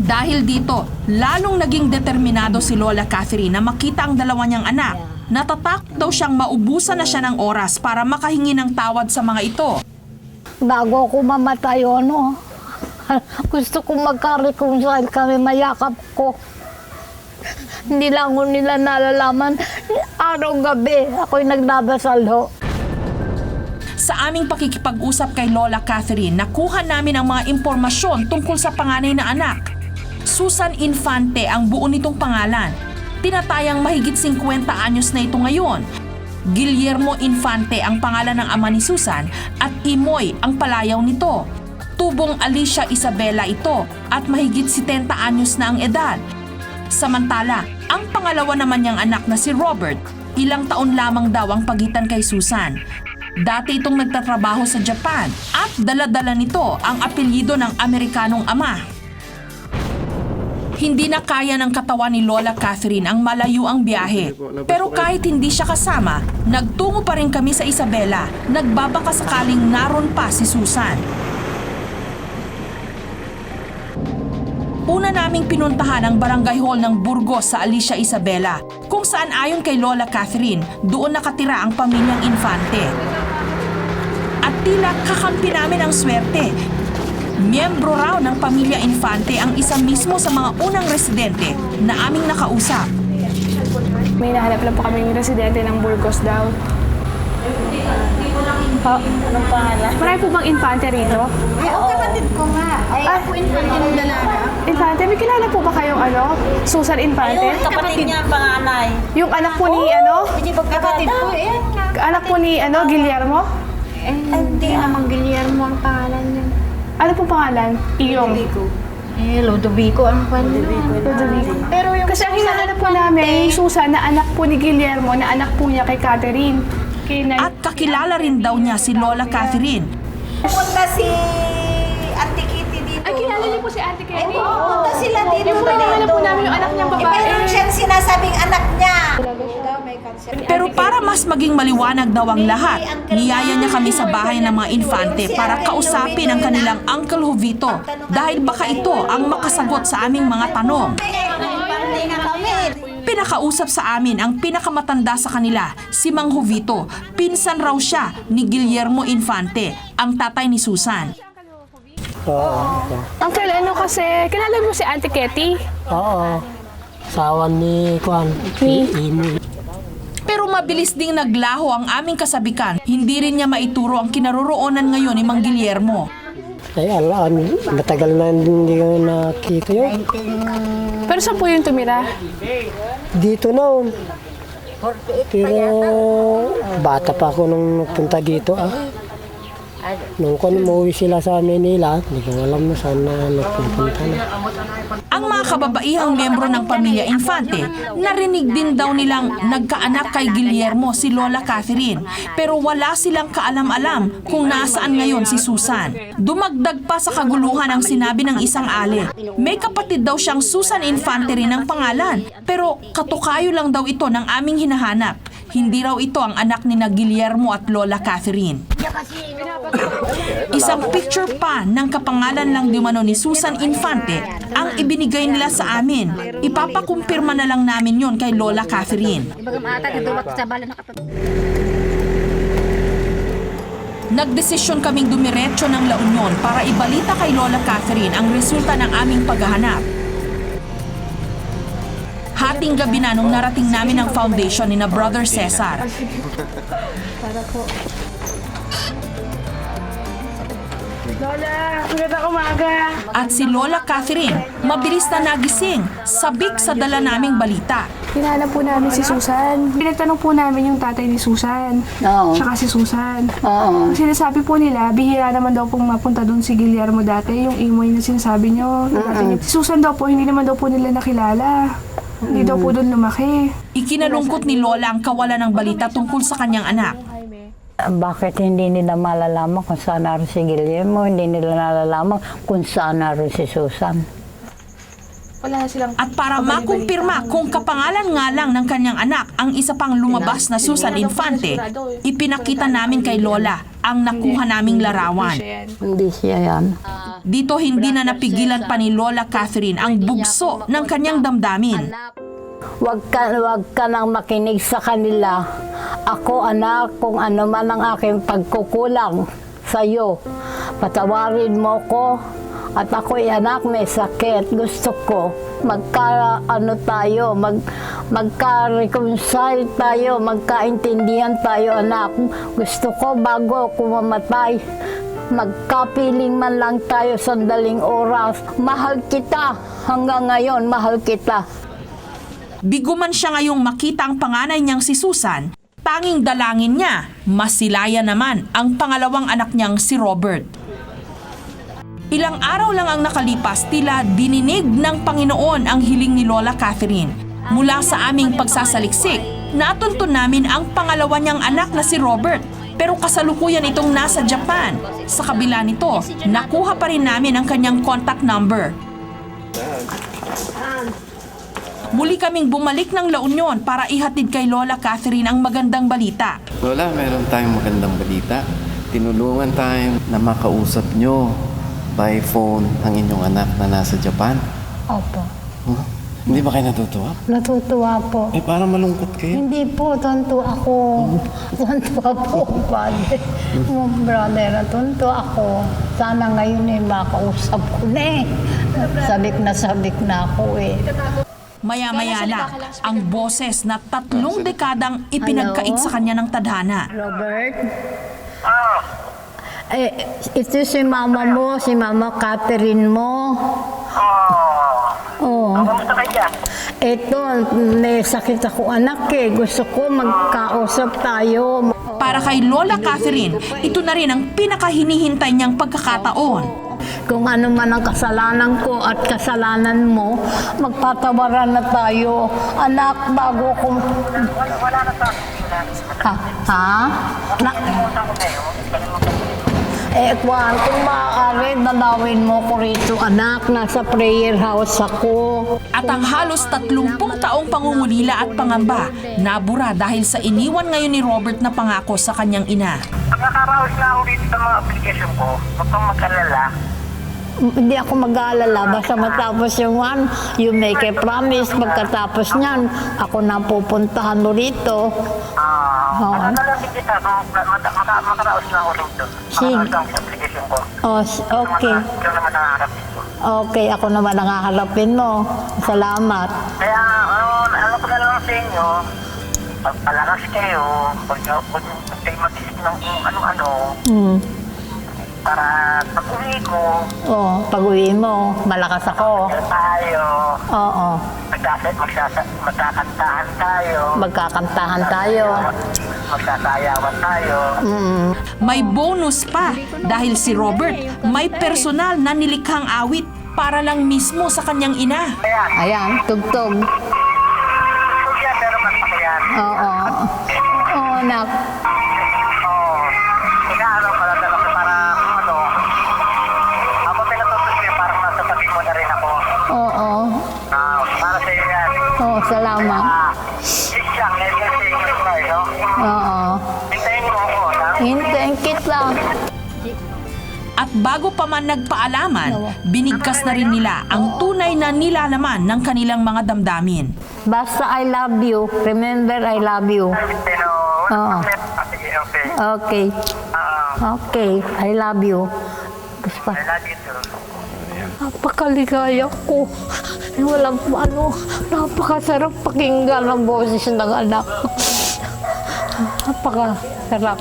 Dahil dito, lalong naging determinado si Lola Catherine na makita ang dalawa niyang anak. Natatak daw siyang maubusan na siya ng oras para makahingi ng tawad sa mga ito. Bago ako mamatay, gusto kong magka-reconcile kami, mayakap ko. Hindi lang ko nila nalalaman. Araw-gabi, ako'y nagdadasal ho. Sa aming pakikipag-usap kay Lola Catherine, nakuha namin ang mga impormasyon tungkol sa panganay na anak. Susan Infante ang buo nitong pangalan. Tinatayang mahigit 50 anyos na ito ngayon. Guillermo Infante ang pangalan ng ama ni Susan at Imoy ang palayaw nito. Tubong Alicia Isabela ito at mahigit 70 anyos na ang edad. Samantala, ang pangalawa naman niyang anak na si Robert, ilang taon lamang daw ang pagitan kay Susan. Dati itong nagtatrabaho sa Japan at dala-dala nito ang apelyido ng Amerikanong ama. Hindi na kaya ng katawan ni Lola Catherine ang malayo ang biyahe. Pero kahit hindi siya kasama, nagtungo pa rin kami sa Isabela. Nagbabaka sakaling naroon pa si Susan. Una naming pinuntahan ang barangay hall ng Burgos sa Alicia Isabela, kung saan ayon kay Lola Catherine, doon nakatira ang pamilyang Infante. At tila kakampi namin ang swerte. Miyembro raw ng pamilya Infante ang isa mismo sa mga unang residente na aming nakausap. May nahanap lang po kami ng residente ng Burgos daw. Anong pangalan? Marami po bang Infante rito? Kapatid ko nga. Ay, ako infante ng dalaga. Infante, may kilala po ba kayong Susan Infante? Kapatid niya ang panganay. Yung anak po ni Kapatid ko, anak po ni Guillermo? Hindi naman Guillermo ang pangalan niya. Ano po pangalan? Iyong. Ludovico ang pangalan. Ludovico. Pero yung Kasi ang kilala po namin, yung Susan na anak po ni Guillermo, na anak po niya kay Catherine. At kakilala rin daw niya si Lola Catherine. punta si Auntie Kitty dito. Ay, kilala niyo po si Auntie Kenny? Punta sila dito. Yung po kilala po namin yung anak niyang babae. Meron siyang sinasabing anak niya. Pero para mas maging maliwanag daw ang lahat, niyaya niya kami sa bahay ng mga Infante para kausapin ang kanilang Uncle Jovito dahil baka ito ang makasagot sa aming mga tanong. Pinakausap sa amin ang pinakamatanda sa kanila, si Mang Jovito. Pinsan raw siya ni Guillermo Infante, ang tatay ni Susan. Uncle, kasi, kilala mo si Auntie Ketty? Oo. Sawan ni Kwan. Imo. Pero mabilis ding naglaho ang aming kasabikan. Hindi rin niya maituro ang kinaroroonan ngayon ni Mang Guillermo. Ay, alam, matagal na hindi ko nakita yun. Pero saan po yung tumira? Dito noon. Pero bata pa ako nung nagpunta dito. Nung umuwi sila sa Manila, hindi ko alam na saan na nagpunta na. Ang mga kababaihang miyembro ng pamilya Infante, narinig din daw nilang nagkaanak kay Guillermo si Lola Catherine, pero wala silang kaalam-alam kung nasaan ngayon si Susan. Dumagdag pa sa kaguluhan ang sinabi ng isang ale. May kapatid daw siyang Susan Infante rin ang pangalan, pero katukayo lang daw ito ng aming hinahanap. Hindi raw ito ang anak ni Guillermo at Lola Catherine. Isang picture pa ng kapangalan lang dimano ni Susan Infante ang ibinigay nila sa amin. Ipapakumpirma na lang namin yon kay Lola Catherine. Nagdesisyon kaming dumiretso ng La Union para ibalita kay Lola Catherine ang resulta ng aming paghahanap. Hating gabi na nung narating namin ang foundation ni na Brother Cesar. Lola, magandang umaga. At si Lola Catherine, mabilis na nagising, sabik sa dala naming balita. Kilala po namin si Susan. Pinagtanong po namin yung tatay ni Susan. Oo. Tsaka si Susan. Oo. Ang sinasabi po nila, bihira naman daw pong mapunta doon si Guillermo dati, yung Imoy na sinasabi nyo. Si Susan daw po, hindi naman daw po nila nakilala. Hindi daw po doon lumaki. Ikinalungkot ni Lola ang kawalan ng balita tungkol sa kanyang anak. Bakit hindi nila malalaman kung saan naroon si Guillermo? Hindi nila nalalaman kung saan naroon si Susan. Wala na silang... At para makumpirma kung kapangalan nga lang ng kanyang anak ang isa pang lumabas na Susan Infante, ipinakita namin kay Lola ang nakuha naming larawan. Hindi siya yan. Dito hindi na napigilan pa ni Lola Catherine ang bugso ng kanyang damdamin. Huwag ka nang makinig sa kanila. Ako, anak, kung ano man ang aking pagkukulang sa iyo, patawarin mo ko. At ako'y anak, may sakit. Gusto ko magka-reconcile tayo, magkaintindihan tayo, anak. Gusto ko bago ako mamatay, magkapiling man lang tayo sandaling oras. Mahal kita. Hanggang ngayon, mahal kita. Bigo man siya ngayong makita ang panganay niyang si Susan, tanging dalangin niya, masilaya naman ang pangalawang anak niyang si Robert. Ilang araw lang ang nakalipas, tila dininig ng Panginoon ang hiling ni Lola Catherine. Mula sa aming pagsasaliksik, natuntun namin ang pangalawa niyang anak na si Robert, pero kasalukuyan itong nasa Japan. Sa kabila nito, nakuha pa rin namin ang kanyang contact number. Muli kaming bumalik ng La Union para ihatid kay Lola Catherine ang magandang balita. Lola, meron tayong magandang balita. Tinulungan tayo na makausap nyo by phone ang inyong anak na nasa Japan. Opo. Huh? Hindi ba kayo natutuwa? Natutuwa po. Parang malungkot kayo. Hindi po, tonto ako. Tonto po, padre. Brother, tonto ako. Sana ngayon makausap ko na eh. Sabik na ako eh. Maya-maya lang, ang boses na 3 dekadang ipinagkait sa kanya ng tadhana. Robert? Ito si mama mo, si mama Catherine mo. Oh. Kamusta kayo dyan? Ito, may sakit ako anak eh. Gusto ko magkausap tayo. Para kay Lola Catherine, ito na rin ang pinakahinihintay niyang pagkakataon. Kung ano man ang kasalanan ko at kasalanan mo, magpatawaran na tayo. Anak, bago ko... Wala na sa akin. Ha? Kalimutan ko kayo. Kwan, kung maaari, dalawin mo ko rito, anak. Nasa prayer house ako. At ang halos 30 taong pangungulila at pangamba, nabura dahil sa iniwan ngayon ni Robert na pangako sa kanyang ina. Pag nakaraos na ako dito sa mga application ko, huwag kang mag-alala. Hindi ako mag-aalala. Basta matapos yung one, you make a promise. Pagkatapos niyan, ako na pupuntahan mo rito. Ano na lang kita kung makaraos na ako dito. Sige. Makaraos lang sa application ko. Oh, okay. Ikaw naman nangaharap dito. Okay, ako naman ang haharapin mo. Salamat. Kaya, ano ko na lang sa inyo, pagpalakas kayo, huwag kayo mag-isip ng ano-ano, para pag-uwi ko, Pag-uwi mo, malakas ako. tayo, Oo, magkakantahan tayo, magkakantahan tayo. magsasayawan tayo. May bonus pa dahil si Robert may personal na nilikhang awit para lang mismo sa kanyang ina. Ayan, tugtog. Kaya pero mas ako yan. Oo. Oo, anak. Inaano ko lang talaga para ako pinatutos ko parang nasa tabi mo na rin ako. Oo. Para sa iyo yan. Oo, salamat. Siyang, everything is right, no? Oo. Hintayin mo ako, ha? Hintayin kita. At bago pa man nagpaalaman, binigkas na rin nila ang tunay na nilalaman ng kanilang mga damdamin. Basta I love you. Remember, I love you. Pero, Oo. sige, okay. Okay. Okay, I love you. Gusto I love you too. Napakaligaya ko. Walang napakasarap pakinggan ang boses ng anak. Napakasarap.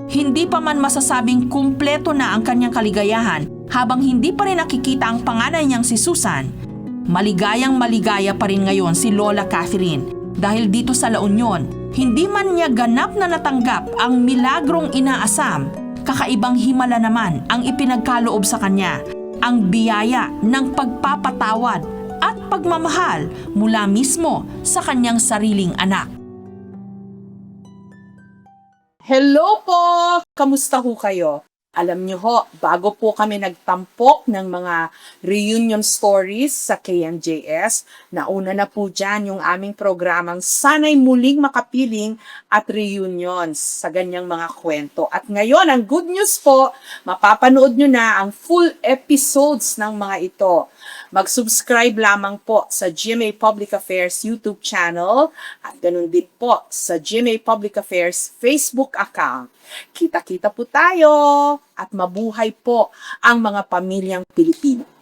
Hindi pa man masasabing kumpleto na ang kanyang kaligayahan habang hindi pa rin nakikita ang panganay niyang si Susan. Maligayang maligaya pa rin ngayon si Lola Catherine dahil dito sa La Union, hindi man niya ganap na natanggap ang milagrong inaasam, kakaibang himala naman ang ipinagkaloob sa kanya, ang biyaya ng pagpapatawad at pagmamahal mula mismo sa kanyang sariling anak. Hello po! Kamusta ho kayo? Alam niyo ho, bago po kami nagtampok ng mga reunion stories sa KMJS, nauna na po dyan yung aming programang Sana'y Muling Makapiling at Reunions sa ganyang mga kwento. At ngayon, ang good news po, mapapanood nyo na ang full episodes ng mga ito. Mag-subscribe lamang po sa GMA Public Affairs YouTube channel at ganun din po sa GMA Public Affairs Facebook account. Kita-kita po tayo at mabuhay po ang mga pamilyang Pilipino.